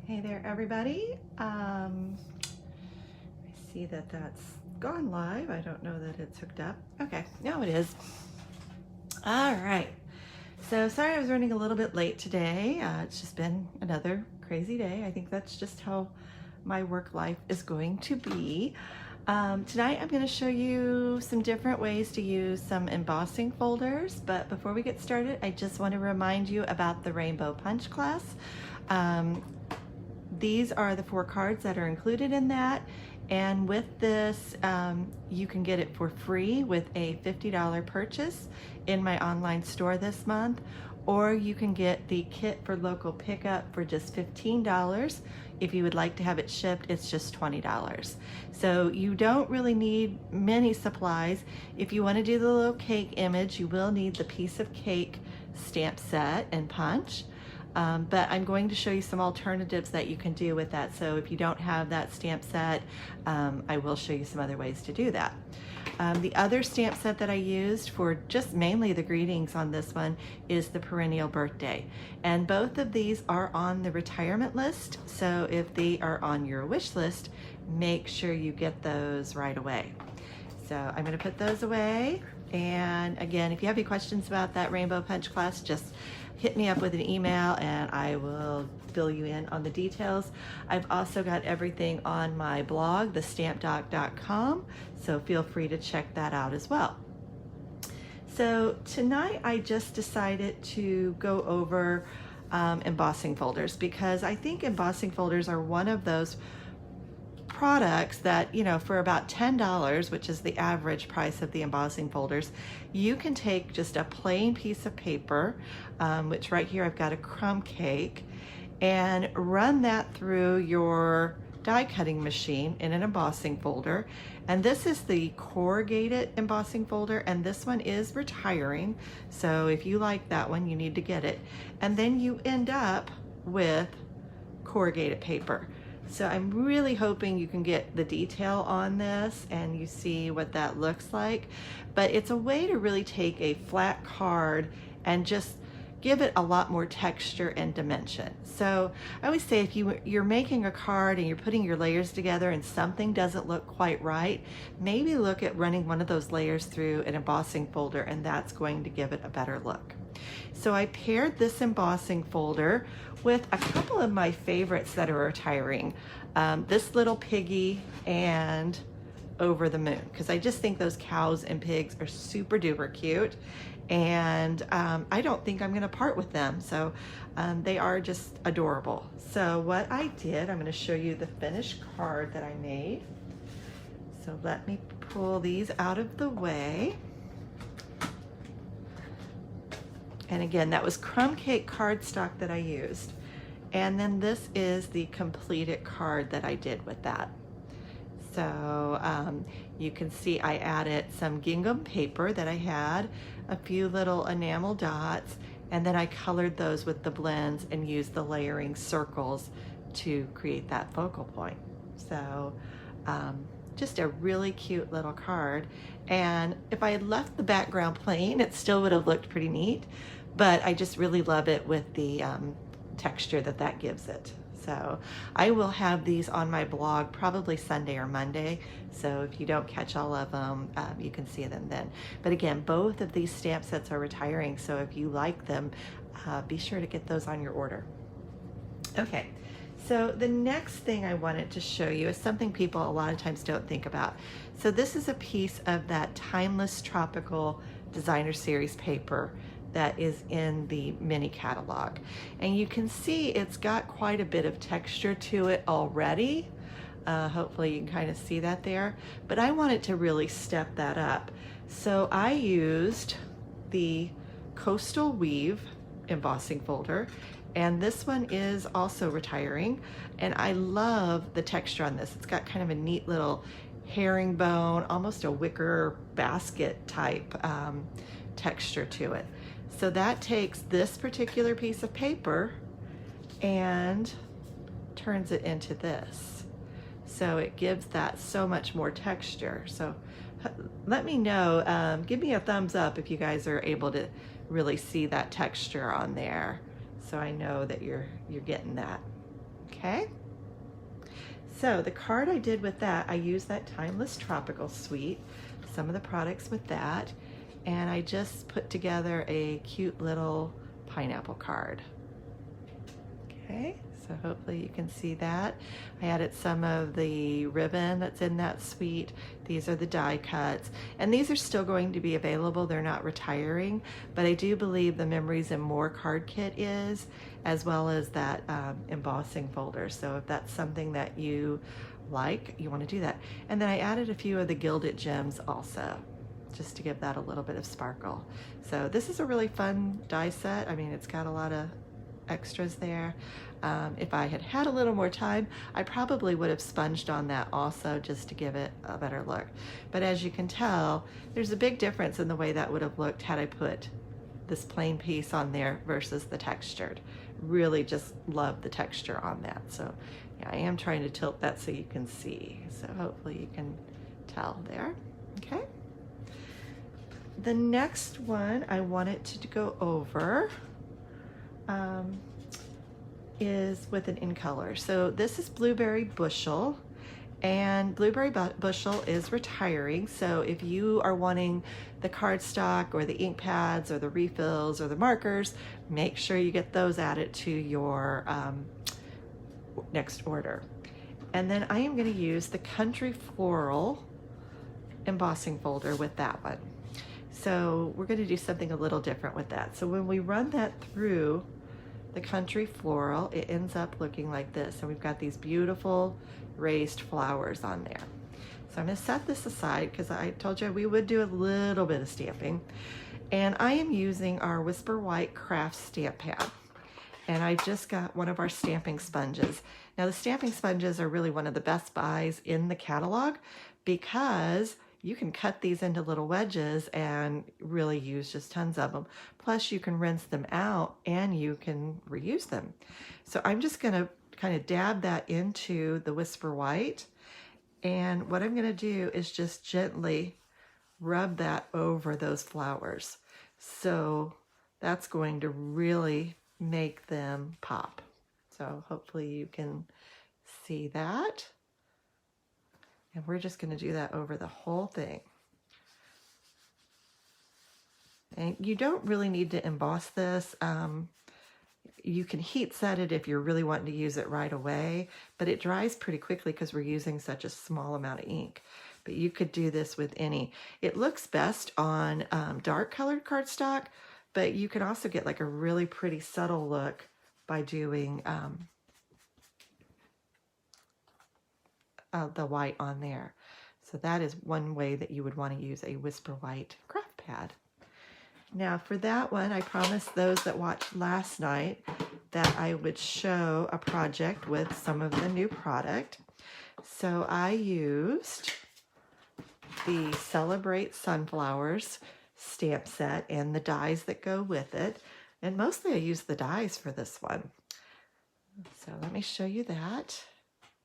Hey there, everybody. I see that that's gone live. I don't know that it's hooked up. Okay, now it is. All right. So sorry I was running a little bit late today. It's just been another crazy day. I think that's just how my work life is going to be. Tonight I'm going to show you some different ways to use some embossing folders, but before we get started, I just want to remind you about the Rainbow Punch class. These are the 4 cards that are included in that, and with this you can get it for free with a $50 purchase in my online store this month, or you can get the kit for local pickup for just $15. If you would like to have it shipped, it's just $20. So you don't really need many supplies. If you want to do the little cake image, you will need the piece of cake stamp set and punch. But I'm going to show you some alternatives that you can do with that. So if you don't have that stamp set, I will show you some other ways to do that. The other stamp set that I used for just mainly the greetings on this one is the perennial birthday. And both of these are on the retirement list. So if they are on your wish list, make sure you get those right away. So I'm going to put those away. And again, if you have any questions about that Rainbow Punch class, just hit me up with an email and I will fill you in on the details. I've also got everything on my blog, thestampdoc.com, so feel free to check that out as well. So tonight I just decided to go over embossing folders, because I think embossing folders are one of those products that, you know, for about $10, which is the average price of the embossing folders, you can take just a plain piece of paper, which right here I've got a crumb cake, and run that through your die cutting machine in an embossing folder. And this is the Corrugated embossing folder, and this one is retiring, so if you like that one, you need to get it. And then you end up with corrugated paper. So I'm really hoping you can get the detail on this and you see what that looks like. But it's a way to really take a flat card and just give it a lot more texture and dimension. So I always say if you're making a card and you're putting your layers together and something doesn't look quite right, maybe look at running one of those layers through an embossing folder, and that's going to give it a better look. So I paired this embossing folder with a couple of my favorites that are retiring. This little piggy and Over the Moon, because I just think those cows and pigs are super duper cute, and I don't think I'm going to part with them. So they are just adorable. So what I did, I'm going to show you the finished card that I made. So let me pull these out of the way. And again, that was crumb cake cardstock that I used. And then this is the completed card that I did with that. So you can see I added some gingham paper that I had, a few little enamel dots, and then I colored those with the blends and used the layering circles to create that focal point. So just a really cute little card. And if I had left the background plain, it still would have looked pretty neat, but I just really love it with the texture that that gives it. So I will have these on my blog probably Sunday or Monday, so if you don't catch all of them, you can see them then. But again, both of these stamp sets are retiring, so if you like them, be sure to get those on your order. Okay. So the next thing I wanted to show you is something people a lot of times don't think about. So this is a piece of that Timeless Tropical Designer Series paper that is in the mini catalog. And you can see it's got quite a bit of texture to it already. Hopefully you can kind of see that there. But I wanted to really step that up. So I used the Coastal Weave embossing folder, and this one is also retiring, and I love the texture on this. It's got kind of a neat little herringbone, almost a wicker basket type texture to it. So that takes this particular piece of paper and turns it into this. So it gives that so much more texture. So let me know, give me a thumbs up if you guys are able to really see that texture on there, so I know that you're getting that. Okay. So the card I did with that, I used that Timeless Tropical Suite, some of the products with that, and I just put together a cute little pineapple card. Okay, so hopefully you can see that. I added some of the ribbon that's in that suite. These are the die cuts, and these are still going to be available. They're not retiring, but I do believe the Memories and More card kit is, as well as that embossing folder. So if that's something that you like, you want to do that. And then I added a few of the gilded gems also, just to give that a little bit of sparkle. So this is a really fun die set. I mean, it's got a lot of extras there. If I had had a little more time, I probably would have sponged on that also just to give it a better look. But as you can tell, there's a big difference in the way that would have looked had I put this plain piece on there versus the textured. Really just love the texture on that. So yeah, I am trying to tilt that so you can see. So hopefully you can tell there. Okay. The next one I wanted to go over is with an in color. So this is Blueberry Bushel, and Blueberry Bushel is retiring. So if you are wanting the cardstock or the ink pads or the refills or the markers, make sure you get those added to your next order. And then I am going to use the Country Floral embossing folder with that one. So we're going to do something a little different with that. So when we run that through the Country Floral, it ends up looking like this. And we've got these beautiful raised flowers on there. So I'm going to set this aside because I told you we would do a little bit of stamping. And I am using our Whisper White Craft stamp pad. And I just got one of our stamping sponges. Now the stamping sponges are really one of the best buys in the catalog because you can cut these into little wedges and really use just tons of them. Plus you can rinse them out and you can reuse them. So I'm just gonna kind of dab that into the Whisper White. And what I'm gonna do is just gently rub that over those flowers. So that's going to really make them pop. So hopefully you can see that. And we're just going to do that over the whole thing. And you don't really need to emboss this. You can heat set it if you're really wanting to use it right away, but it dries pretty quickly because we're using such a small amount of ink. But you could do this with any. It looks best on dark colored cardstock, but you can also get like a really pretty subtle look by doing the white on there. So that is one way that you would want to use a Whisper White craft pad. Now for that one, I promised those that watched last night that I would show a project with some of the new product. So I used the Celebrate Sunflowers stamp set and the dies that go with it. And mostly I used the dies for this one. So let me show you that.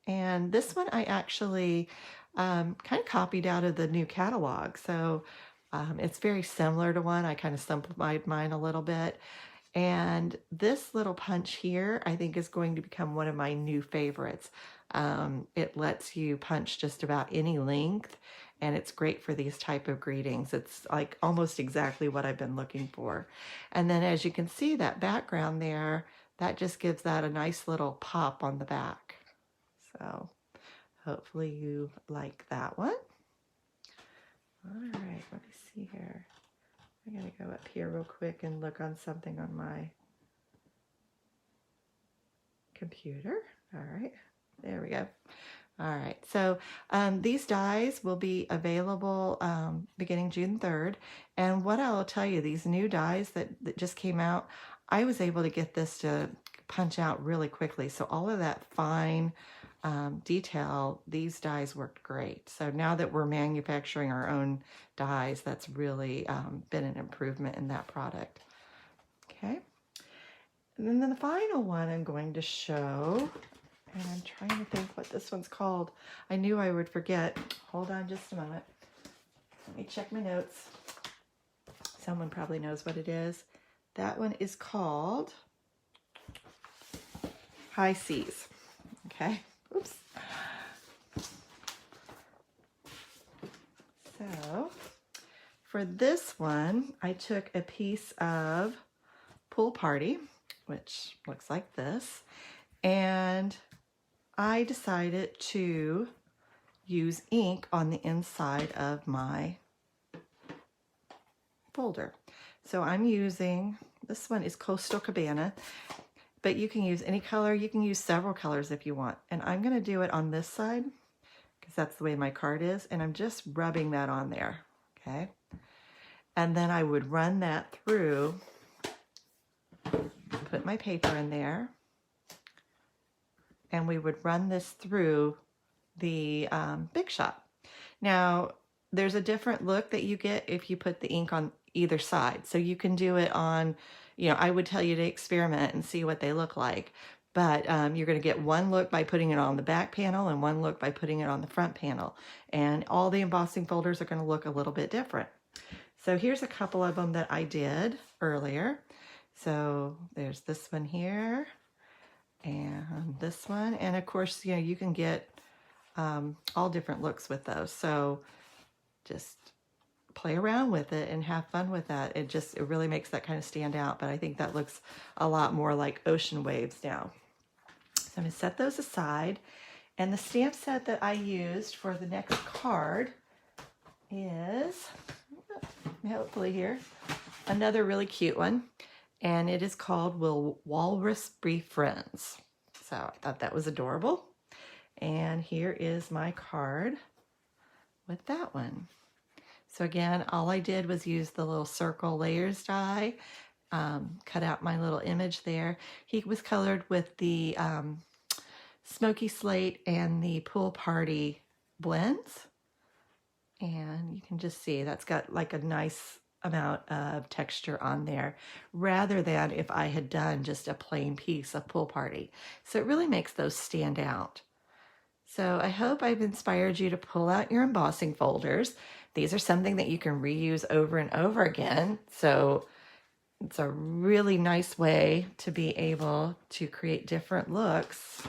And this one I actually kind of copied out of the new catalog. So it's very similar to one. I kind of simplified mine a little bit. And this little punch here, I think is going to become one of my new favorites. It lets you punch just about any length, and it's great for these type of greetings. It's like almost exactly what I've been looking for. And then as you can see, that background there, that just gives that a nice little pop on the back. So hopefully you like that one. All right, let me see here. I gotta go up here real quick and look on something on my computer. All right, there we go. All right, so these dies will be available beginning June 3rd. And what I'll tell you, these new dies that just came out, I was able to get this to punch out really quickly. So all of that fine detail, these dies worked great. So now that we're manufacturing our own dies, that's really been an improvement in that product. Okay, and then the final one I'm going to show, and I'm trying to think what this one's called. I knew I would forget. Hold on just a moment. Let me check my notes. Someone probably knows what it is. That one is called High Seas. okay? Oops. So for this one, I took a piece of Pool Party, which looks like this, and I decided to use ink on the inside of my folder. So I'm using, this one is Coastal Cabana, but you can use any color. You can use several colors if you want. And I'm going to do it on this side because that's the way my card is. And I'm just rubbing that on there, okay? And then I would run that through, put my paper in there, and we would run this through the Big Shot. Now, there's a different look that you get if you put the ink on either side. So you can do it on, you know, I would tell you to experiment and see what they look like. But you're going to get one look by putting it on the back panel and one look by putting it on the front panel. And all the embossing folders are going to look a little bit different. So here's a couple of them that I did earlier. So there's this one here and this one. And of course, you know, you can get all different looks with those. So just play around with it and have fun with that. It really makes that kind of stand out, but I think that looks a lot more like ocean waves now. So I'm going to set those aside. And the stamp set that I used for the next card is, hopefully here, another really cute one. And it is called Will Walrus Be Friends? So I thought that was adorable. And here is my card with that one. So again, all I did was use the little circle layers die, cut out my little image there. He was colored with the Smoky Slate and the Pool Party blends. And you can just see that's got like a nice amount of texture on there rather than if I had done just a plain piece of Pool Party. So it really makes those stand out. So I hope I've inspired you to pull out your embossing folders. These are something that you can reuse over and over again. So it's a really nice way to be able to create different looks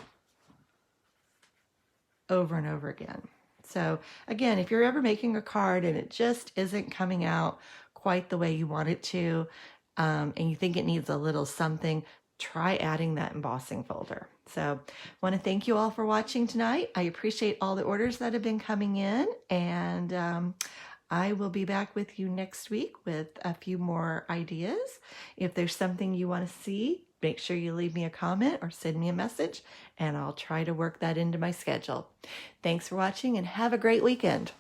over and over again. So again, if you're ever making a card and it just isn't coming out quite the way you want it to, and you think it needs a little something, try adding that embossing folder. So I want to thank you all for watching tonight. I appreciate all the orders that have been coming in, and I will be back with you next week with a few more ideas. If there's something you want to see, make sure you leave me a comment or send me a message, and I'll try to work that into my schedule. Thanks for watching and have a great weekend.